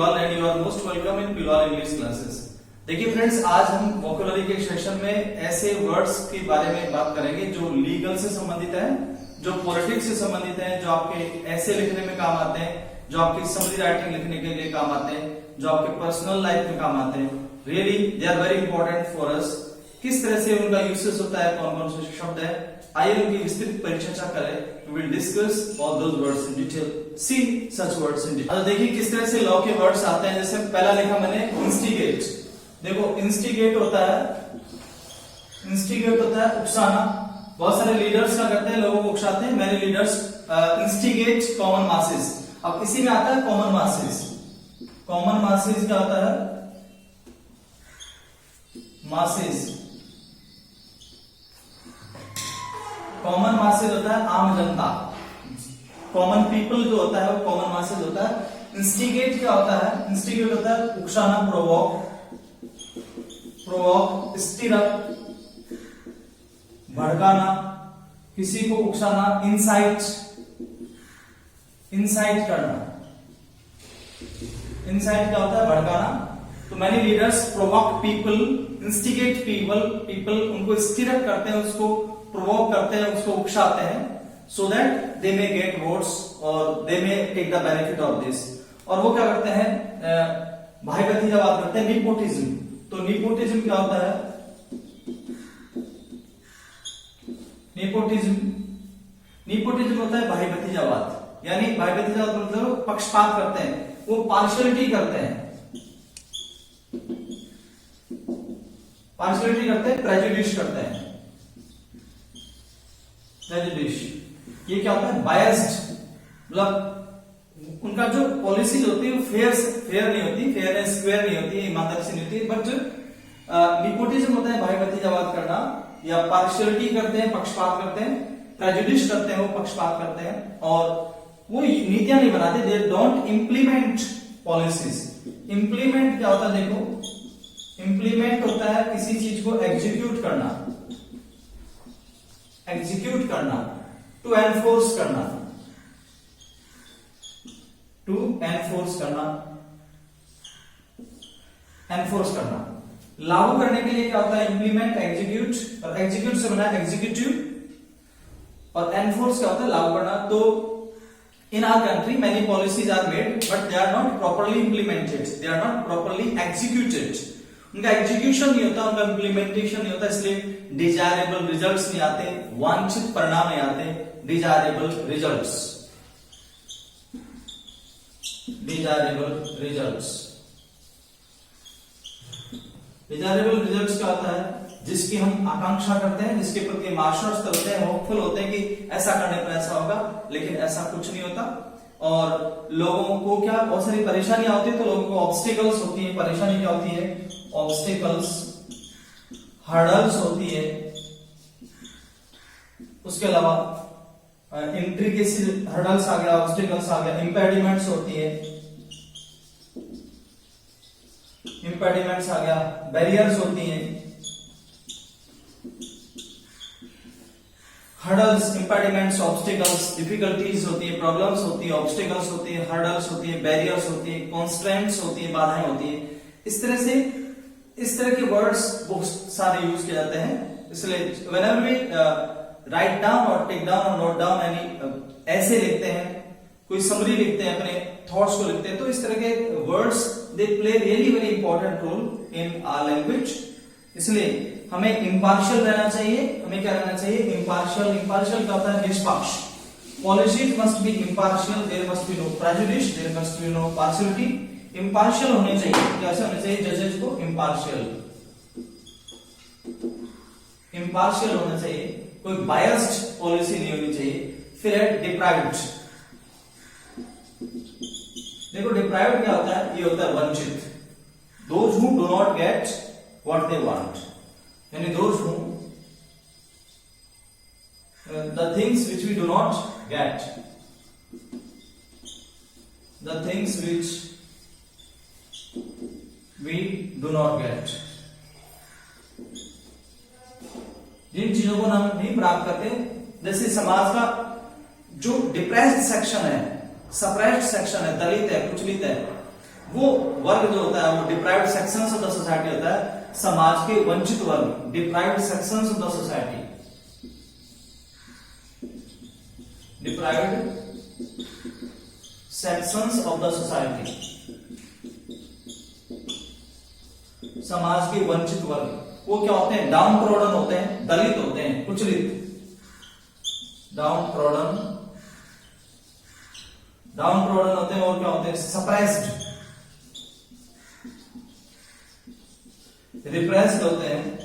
पिलवाल and you are most welcome in Pilwal English classes. देखिए friends, आज हम वोकैबुलरी के सेशन में ऐसे वर्ड्स के बारे में बात करेंगे जो लीगल से संबंधित है, जो पॉलिटिक्स से संबंधित है, जो आपके ऐसे लिखने में काम आते हैं, जो आपकी समरी राइटिंग लिखने के लिए काम आते हैं, जो आपके पर्सनल लाइफ में काम आते हैं। Really they are very important for us. किस तरह से उनका यूसेज होता है, कौन कौन से शब्द है, आइए उनकी विस्तृत परिचर्चा करें। We will discuss all those words in detail. See such words in detail. देखिए किस तरह से लॉ के वर्ड्स आते हैं। जैसे पहला लिखा मैंने इंस्टिगेट। देखो इंस्टिगेट होता है उकसाना। बहुत सारे लीडर्स क्या करते हैं, लोगों को उकसाते हैं। Many leaders instigate common masses. अब इसी में आता है कॉमन मासेस। कॉमन मासेस क्या होता है? मासेस, कॉमन मासेज होता है आम जनता, कॉमन पीपल जो होता है वो कॉमन मासेज होता है। इंस्टिगेट क्या होता है? इंस्टिगेट होता है उकसाना, प्रोवोक, स्टिर अप, भड़काना, किसी को उकसाना, इंसाइट करना। इंसाइट क्या होता है? भड़काना। तो many leaders provoke people, instigate people उनको स्टिर अप करते हैं, उसको प्रोवोक करते हैं, उसको उकसाते हैं, so that they may get votes और they may take the benefit of this. और वो क्या करते हैं? भाई भतीजावाद करते हैं, निपोटिज्म। तो निपोटिज्म क्या होता है? निपोटिज्म होता है भाई भतीजावाद, यानी भाई भतीजावाद मतलब पक्षपात करते हैं, वो पार्शियलिटी करते हैं, प्रेजुडिस करते हैं। ये क्या होता है? बायस्ड, मतलब उनका जो पॉलिसी होती है वो फेयर नहीं होती, फेयर एंड स्क्वायर नहीं होती, ईमानदारी से नहीं होती। बट निपोटिज्म होता है भाई भतीजावाद करना, या पार्शियलिटी करते हैं, पक्षपात करते हैं, प्रेजुडिस करते हैं, वो पक्षपात करते हैं, और वो नीतियां नहीं बनाते। They don't implement policies. Implement क्या होता है? देखो, इम्प्लीमेंट होता है किसी चीज को एग्जीक्यूट करना, टू एनफोर्स करना, लागू करने के लिए क्या होता है? इम्प्लीमेंट, एग्जीक्यूट, और एग्जीक्यूट से बना एग्जीक्यूटिव, और एनफोर्स क्या होता है? लागू करना। तो in our country many policies are made but they are not properly implemented, they are not properly executed. उनका एग्जीक्यूशन नहीं होता, उनका इम्प्लीमेंटेशन नहीं होता, इसलिए डिजायरेबल रिजल्ट्स नहीं आते, वांछित परिणाम नहीं आते। डिजायरेबल रिजल्ट्स क्या होता है? जिसकी हम आकांक्षा करते हैं, जिसके प्रति हम आश्वस्त होते हैं, होपफुल होते हैं कि ऐसा करने पर ऐसा होगा, लेकिन ऐसा कुछ नहीं होता। और लोगों को क्या बहुत सारी परेशानियां होती है, तो लोगों को ऑब्स्टिकल्स होती है। परेशानी क्या होती है? ऑब्स्टिकल्स, हर्डल्स होती है। उसके अलावा इंट्रिकेसी, हर्डल्स आ गया, ऑब्स्टिकल्स आ गया, इंपेडिमेंट्स होती है, इंपेडिमेंट्स आ गया, बैरियर्स होती हैं। हर्डल्स, इंपेडिमेंट्स, ऑब्स्टिकल्स, डिफिकल्टीज होती है, प्रॉब्लम्स होती है, ऑब्स्टिकल्स होती है, हर्डल्स होती है, बैरियर्स होती है, कॉन्स्ट्रेंट्स होती है, बाधाएं होती है। इस तरह के वर्ड्स बहुत सारे यूज किए जाते हैं। इसलिए व्हेनेवर वी राइट डाउन और टेक डाउन और नोट डाउन, यानी ऐसे लिखते हैं, कोई समरी लिखते हैं, अपने थॉट्स को लिखते हैं, तो इस तरह के words they play really very important role in our language. इसलिए हमें इम्पार्शियल रहना चाहिए। हमें क्या रहना चाहिए? इम्पार्शियल क्या होता है? निष्पक्ष। Policies must be impartial, there must be no prejudice, there must be no partiality. Impartial होने चाहिए। कैसे होने चाहिए? जजेस को इम्पार्शियल होना चाहिए, कोई बायस्ड पॉलिसी नहीं होनी चाहिए। फिर है डिप्राइव्ड। देखो डिप्राइव्ड क्या होता है? ये होता है वंचित। Those who do not get what they want, यानी those who the things which we do not get, the things which we do not get, जिन चीजों को हम नहीं प्राप्त करते। जैसे समाज का जो डिप्रेस्ड सेक्शन है, सप्रेस्ड सेक्शन है, दलित है, कुचलित है, वो वर्ग जो होता है वो deprived sections of the society होता है, समाज के वंचित वर्ग, deprived sections of the society, deprived sections of the society, समाज के वंचित वर्ग। वो क्या होते हैं? डाउन ट्रोडन होते हैं, दलित होते हैं, कुचलित, डाउन ट्रोडन होते हैं, और क्या होते हैं? सप्रेस्ड, रिप्रेस्ड होते हैं,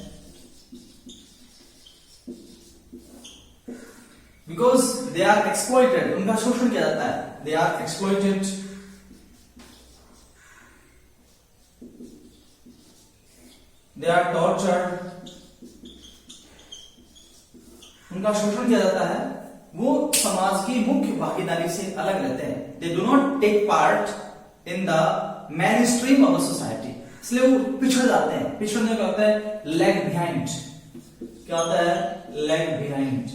बिकॉज दे आर एक्सप्लॉइटेड, उनका शोषण किया जाता है, they are exploited, they are tortured, उनका शोषण किया जाता है, वो समाज की मुख्य भागीदारी से अलग रहते हैं। They do not take part in the main stream of the society, इसलिए वो पिछड़ जाते हैं। पिछड़ने का होता है लैग बिहाइंड, क्या होता है? Lag behind,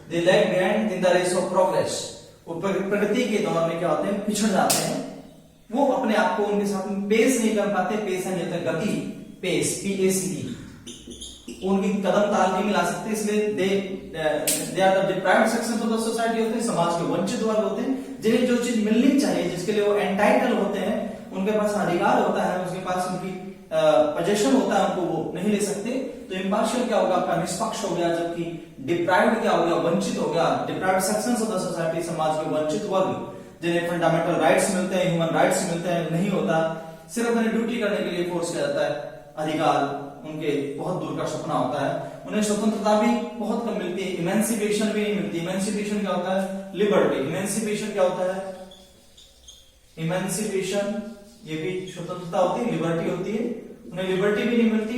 they lag behind in the race of progress, वो प्रगति के दौर में क्या होते हैं? पिछड़ जाते हैं, वो अपने आप को उनके साथ में पेश नहीं कर पाते। पेश है होता है गति, पेस, PACE, उनकी कदम ताल नहीं मिला सकते, इसलिए they are the deprived section of the society होते हैं, समाज के वंचित वर्ग होते हैं, जिन्हें जो चीज मिलनी चाहिए, जिसके लिए वो एंटाइटल होते हैं, उनके पास अधिकार होता है, उसके पास उनकी पोजीशन होता है, उनको वो नहीं ले सकते। तो इम्पार्शियल क्या होगा? आपका निष्पक्ष हो गया, जबकि डिप्राइव्ड क्या हो गया? वंचित हो गया। Deprived sections of the society, समाज के वंचित वर्ग, जिन्हें फंडामेंटल राइट्स मिलते हैं, ह्यूमन राइट्स मिलते हैं, नहीं होता, सिर्फ उन्हें ड्यूटी करने के लिए फोर्स किया जाता है। अधिकार उनके बहुत दूर का सपना होता है, उन्हें स्वतंत्रता भी बहुत कम मिलती है, इमेंसिपेशन भी नहीं मिलती। इमेंसिपेशन क्या होता है? लिबर्टी। इमेंसिपेशन क्या होता है? इमेंसिपेशन, ये भी स्वतंत्रता होती है, लिबर्टी होती है, उन्हें लिबर्टी भी नहीं मिलती,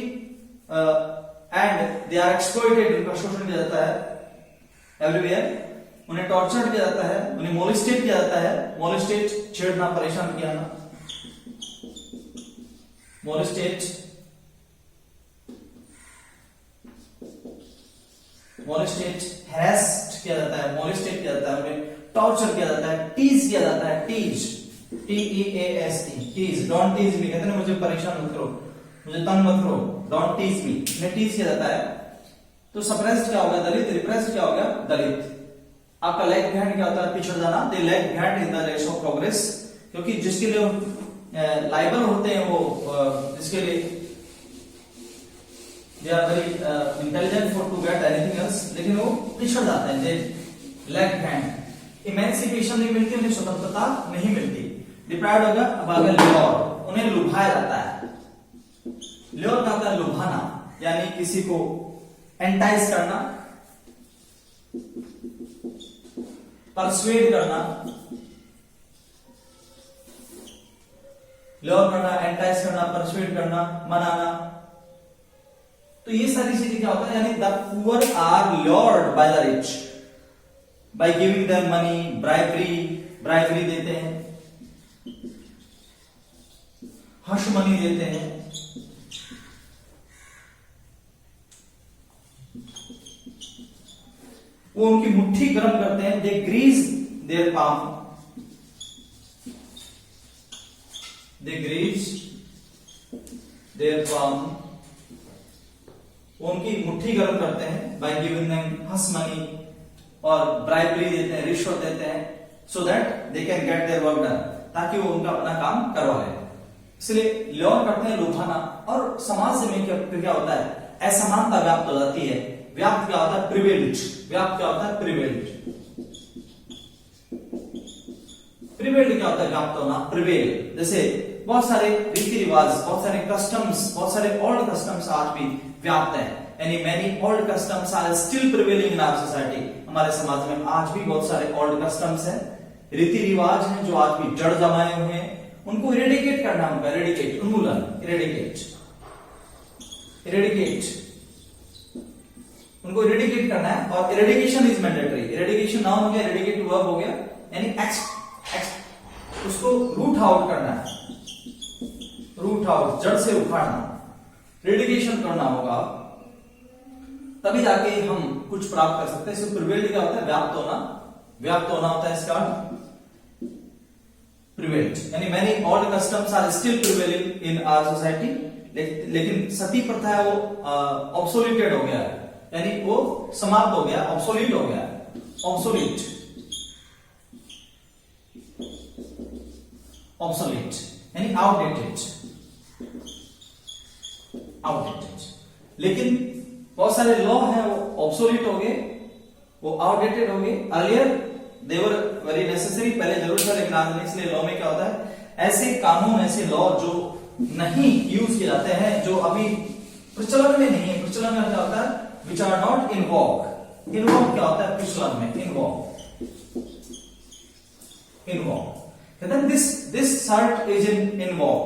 एंड दे आर एक्सप्लॉइटेड, उनका शोषण किया जाता है एवरीवेयर, उन्हें टॉर्चर किया जाता है, उन्हें मोलिस्टेट किया जाता है। मोलिस्टेट, छेड़ना, परेशान किया ना, मोलिस्टेट, हैरेस्ड किया जाता है, मोलिस्टेट किया जाता है, उन्हें टॉर्चर किया जाता है, टीज किया जाता है, tease, TEAST, tease, don't tease me, कहते हैं मुझे परेशान मत करो, मुझे तंग मत करो, डोंट टीज मी, उन्हें टीज किया जाता है। तो सप्रेस्ड क्या होगा? दलित, रिप्रेस्ड क्या होगा? दलित। आपका लैग बिहाइंड क्या होता है? पिछड़ जाना, they lag behind in the race of progress, क्योंकि जिसके लिए लाइबल होते हैं, वो जिसके लिए they are very intelligent for to get anything else, लेकिन वो पिछड़ जाते हैं, दे लैग बिहाइंड। इमेंसिपेशन नहीं मिलती, उन्हें स्वतंत्रता नहीं मिलती। डिप्राइव्ड होगा। अब आगे ल्योर, उन्हें लुभाया जाता है। ल्योर का होता है लुभाना, यानी किसी को एंटाइज करना, परसुएड करना, ल्योर करना, एंटाइज करना, परसुएड करना, मनाना। तो ये सारी चीजें क्या होता है? यानी the poor are lured by the rich by giving them money, bribery देते हैं, हश मनी देते हैं, वो उनकी मुट्ठी गर्म करते हैं। They grease their palm, they grease their palm, वो उनकी मुट्ठी गर्म करते हैं। By giving them hush money, और ब्राइबरी देते हैं, रिश्वत देते हैं, so that they can get their work done, ताकि वो उनका अपना काम करवा ले। इसलिए ल्योर करते हैं, लुभाना। और समाज में क्या होता है? असमानता व्याप्त हो जाती है। व्याप्त क्या होता है? प्रिविलेज। व्याप्त क्या होता है? प्रिविलेज। प्रिवेल्ड क्या होता है? व्याप्त होना, प्रिवेल। जैसे बहुत सारे रीति रिवाज, बहुत सारे कस्टम्स, बहुत सारे ओल्ड कस्टम्स आज भी व्याप्त है। यानी many old customs are still prevailing in our society. हमारे समाज में आज भी बहुत सारे ओल्ड कस्टम्स हैं, रीति रिवाज हैं जो आज भी जड़ जमाए हुए हैं। उनको इरेडिकेट करना होगा, इरेडिकेट, उन्मूलन, इरेडिकेट, उनको इरेडिकेट करना है। और eradication is mandatory. Eradication noun हो गया, इरेडिकेट वर्ब हो गया, यानी उसको रूट आउट करना है, रूट आउट, जड़ से उखाड़ना, इरेडिकेशन करना होगा, तभी जाके हम कुछ प्राप्त कर सकते हैं। इसमें प्रिवेल्ड क्या होता है? व्याप्त होना। व्याप्त होना होता है इसका प्रिवेल्ड, यानी many old customs are still prevailing in our society, लेकिन सती प्रथा है वो ऑब्सोल्यूटेड हो गया है, यानी वो समाप्त हो गया, ऑब्सोलीट हो गया, ऑब्सोलीट, ऑब्सोलीट यानी आउटडेटेड, आउटडेटेड। लेकिन बहुत सारे लॉ हैं वो ऑब्सोलीट हो गए, वो आउटडेटेड हो गए। अर्लियर देवर वेरी नेसेसरी, पहले जरूर था लेकिन आज नहीं। इसलिए लॉ में क्या होता है, ऐसे कानून, ऐसे लॉ जो नहीं यूज किए जाते हैं, जो अभी प्रचलन में नहीं है। प्रचलन में क्या होता है, which are not in vogue. In vogue क्या होता है प्रचलन में, इन वॉक, इन वॉक कहते हैं this shirt is in vogue,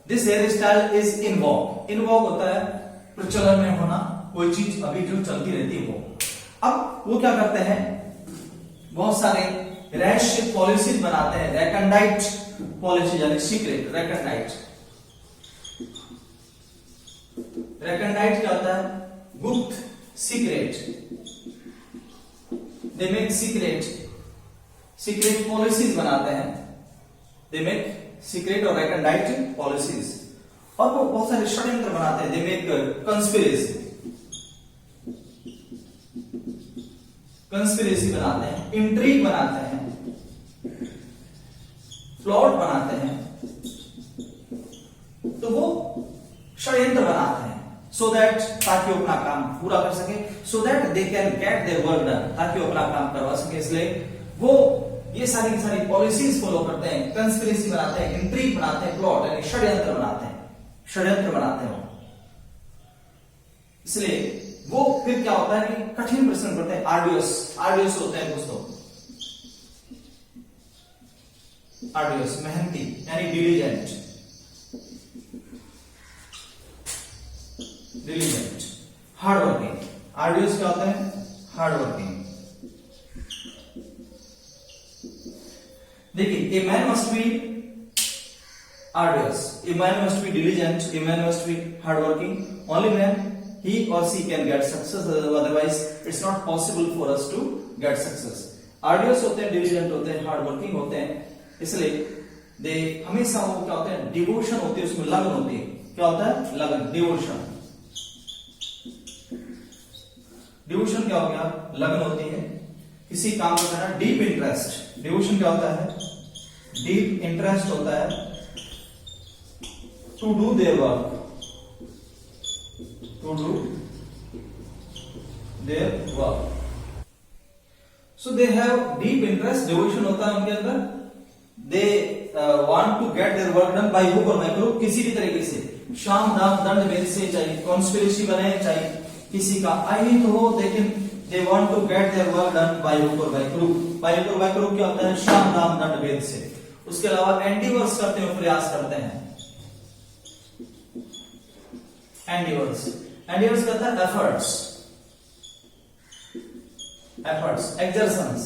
this hair style is in vogue. In vogue होता है प्रचलन में होना, कोई चीज अभी जो चलती रहती है वो। अब वो क्या करते हैं, बहुत सारे रैश पॉलिसीज बनाते हैं, रेकंडाइट पॉलिसी यानी सीक्रेट, रेकंडाइट। रेकंडाइट क्या होता है, गुप्त, secret. They make secret policies बनाते हैं, दे मेक सीक्रेट और रेकंडाइट पॉलिसीज। और वो बहुत सारे षड्यंत्र बनाते हैं, दे मेक कंस्पिरेसी बनाते हैं, इंट्रीग बनाते हैं, प्लॉट बनाते हैं। तो वो षड्यंत्र बनाते हैं सो दैट, ताकि वो अपना काम पूरा कर सके, सो that they can get their work done, ताकि वो अपना काम करवा सके। इसलिए वो ये सारी की सारी पॉलिसीज फॉलो करते हैं, कंस्पिरेसी बनाते हैं, इंट्रीग बनाते हैं, प्लॉट यानी षड्यंत्र बनाते हैं, षड्यंत्र बनाते हैं। इसलिए वो फिर क्या होता है कि कठिन प्रश्न करते हैं, आर्डियस होते हैं दोस्तों, आर्डियस मेहनती यानी डिलीजेंट, डिलीजेंट, हार्ड वर्किंग। आर्डियस क्या होता है, हार्ड वर्किंग। देखिए, a man must be arduous, a man must be diligent, a man must be hardworking. Only when he or she can get success, otherwise it's not possible for us to get success. Arduous होते हैं, diligent होते हैं, hardworking होते हैं, इसलिए दे हमेशा वो क्या होते हैं, डिवोशन होती है, उसमें लगन होती है। क्या होता है, लगन, डिवोशन। डिवोशन क्या हो गया, लगन होती है किसी काम को करना। डीप इंटरेस्ट, डिवोशन क्या होता है, डीप इंटरेस्ट होता है to do their work, to do their work. So they have deep interest, devotion होता है उनके अंदर। They want to get their work done by hook or by crook, किसी भी तरीके से, शाम दाम दंड भेद से, चाहे कॉन्स्पिरेसी बने, चाहे किसी का आई तो हो, लेकिन they want to get their work done by hook or by crook. By hook or by crook क्या होता है, शाम दाम दंड भेद से। उसके अलावा एंटीवर्स करते हैं, प्रयास करते हैं। एंडिवर्स, एंडिवर्स कहता है एफर्ट्स, एफर्ट्स, एक्सर्शंस।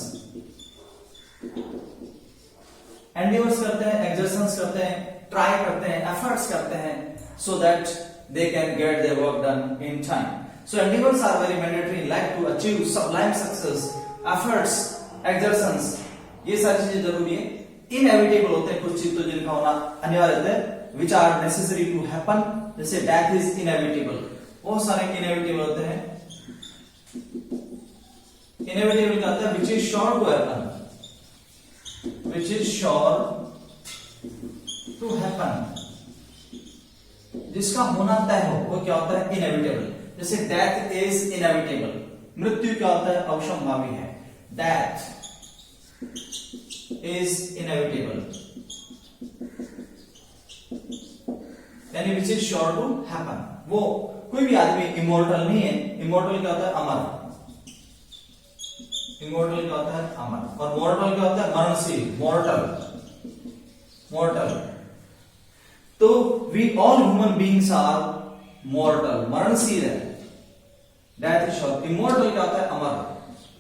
एंडिवर्स करते हैं, एक्सर्शंस करते हैं, ट्राई करते हैं, एफर्ट्स करते हैं, so that they can get their work done in time. So endeavours are very mandatory like to achieve sublime success. Efforts, exertions, ये सारी चीजें जरूरी है। इनएविटेबल होते हैं कुछ चीज तो जिनका होना अनिवार्य होता है, which are necessary to happen, जैसे डेथ इज इनएविटेबल। बहुत सारे इनएविटेबल होते हैं। इनएविटेबल क्या होता है, which is sure to happen, which is sure to happen, जिसका होना तय हो, वो क्या होता है, इनएविटेबल। जैसे डेथ इज इनएविटेबल, मृत्यु क्या होता है, अवश्यंभावी है। डेथ इज इनएविटेबल यानी which is sure to happen. वो कोई भी आदमी इमोर्टल नहीं है। इमोर्टल क्या होता है, अमर। इमोर्टल क्या होता है, अमर। और मॉर्टल क्या होता है, मरणशील, मॉर्टल, मॉर्टल। तो we all human beings are mortal, मरणशील है। Death is sure. इमोर्टल क्या होता है, अमर।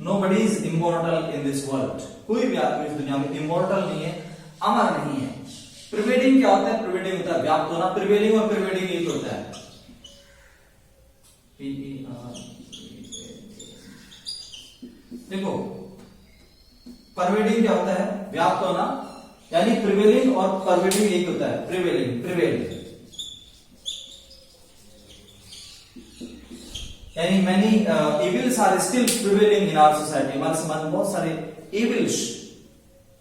Nobody is immortal in this world, कोई भी आदमी इस दुनिया में इमोर्टल नहीं है, अमर नहीं है। प्रिवेडिंग क्या होता है, प्रिवेडिंग होता है व्याप्त होना। प्रिवेलिंग और प्रिवेडिंग एक होता है, देखो परवेडिंग क्या होता है, व्याप्त होना, यानी प्रिवेलिंग और परवेडिंग एक होता है, प्रिवेलिंग, प्रिवेल, यानी many evils are still prevailing in our society। हमारे समाज में बहुत सारे evils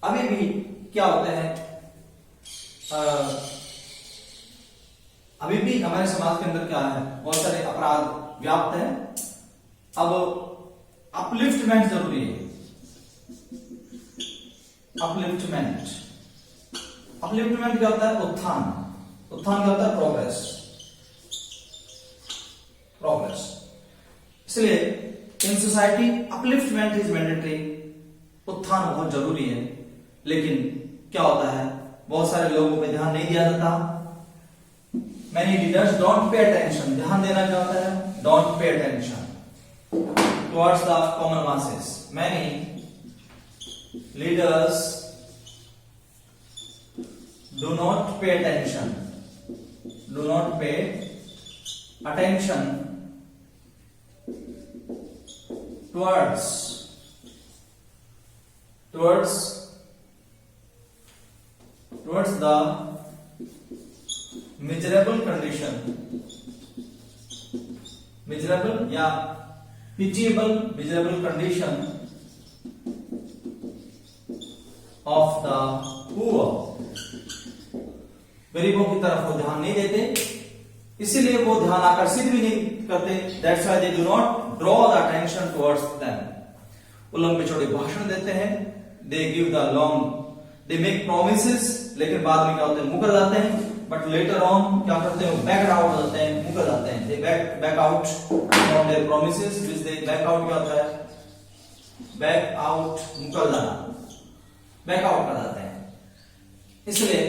अभी भी क्या होते हैं, अभी भी हमारे समाज के अंदर क्या है, बहुत सारे अपराध व्याप्त है। अब अपलिफ्टमेंट जरूरी है, अपलिफ्टमेंट, अपलिफ्टमेंट क्या होता है, उत्थान, उत्थान क्या होता है, प्रोग्रेस, प्रोग्रेस। इसलिए in society upliftment is mandatory, उत्थान बहुत जरूरी है। लेकिन क्या होता है, बहुत सारे लोगों पे ध्यान नहीं दिया जाता। Many leaders don't pay attention, ध्यान देना क्या होता है, don't pay attention towards the common masses। Many leaders do not pay attention, do not pay attention towards the miserable condition, miserable या pitiable, miserable condition of the poor। गरीबों की तरफ वो ध्यान नहीं देते, इसीलिए वो ध्यान आकर्षित भी नहीं करते। That's why they do not draw the attention towards them। वो लंबे चौड़े भाषण देते हैं, they give the long, they make promises, लेकिन बाद में क्या होते हैं, मुकर जाते हैं। बट लेटर ऑन क्या करते हैं, बैक आउट हो जाते हैं, मुकर जाते हैं। they back out from their promises, which they back out क्या होता है, बैक आउट, मुकर जाना, बैक आउट कर जाते हैं। इसलिए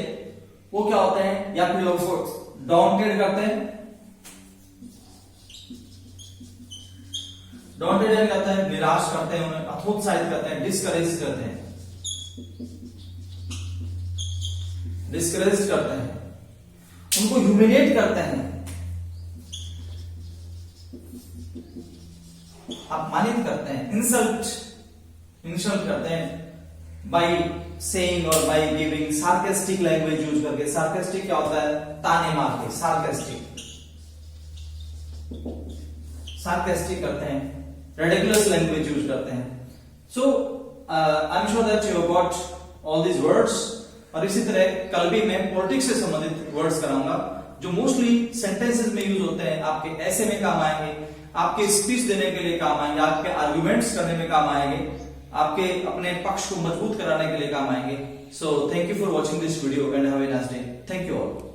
वो क्या होते हैं, या फिर लोग डाउनग्रेड करते हैं, डाउनग्रेड करते हैं, निराश करते हैं, उन्हें हतोत्साहित करते हैं, डिस्करेज करते हैं, डिस्करेज करते हैं, उनको ह्यूमिलिएट करते हैं, अपमानित करते हैं, इंसल्ट करते हैं बाई सेइंग और by giving sarcastic language use करके। सार्केस्टिक क्या होता है, ताने मार के, सार्केस्टिक करते हैं, रेडिकुलस लैंग्वेज यूज करते हैं। So I am sure that you have got all these words. और इसी तरह कल भी मैं पॉलिटिक्स से संबंधित वर्ड्स कराऊंगा जो मोस्टली सेंटेंसेस में यूज होते हैं, आपके ऐसे में काम आएंगे, आपके स्पीच देने के लिए काम आएंगे, आपके आर्गुमेंट्स करने में काम आएंगे, आपके अपने पक्ष को मजबूत कराने के लिए काम आएंगे। So thank you for watching this video and have a nice day. Thank you all.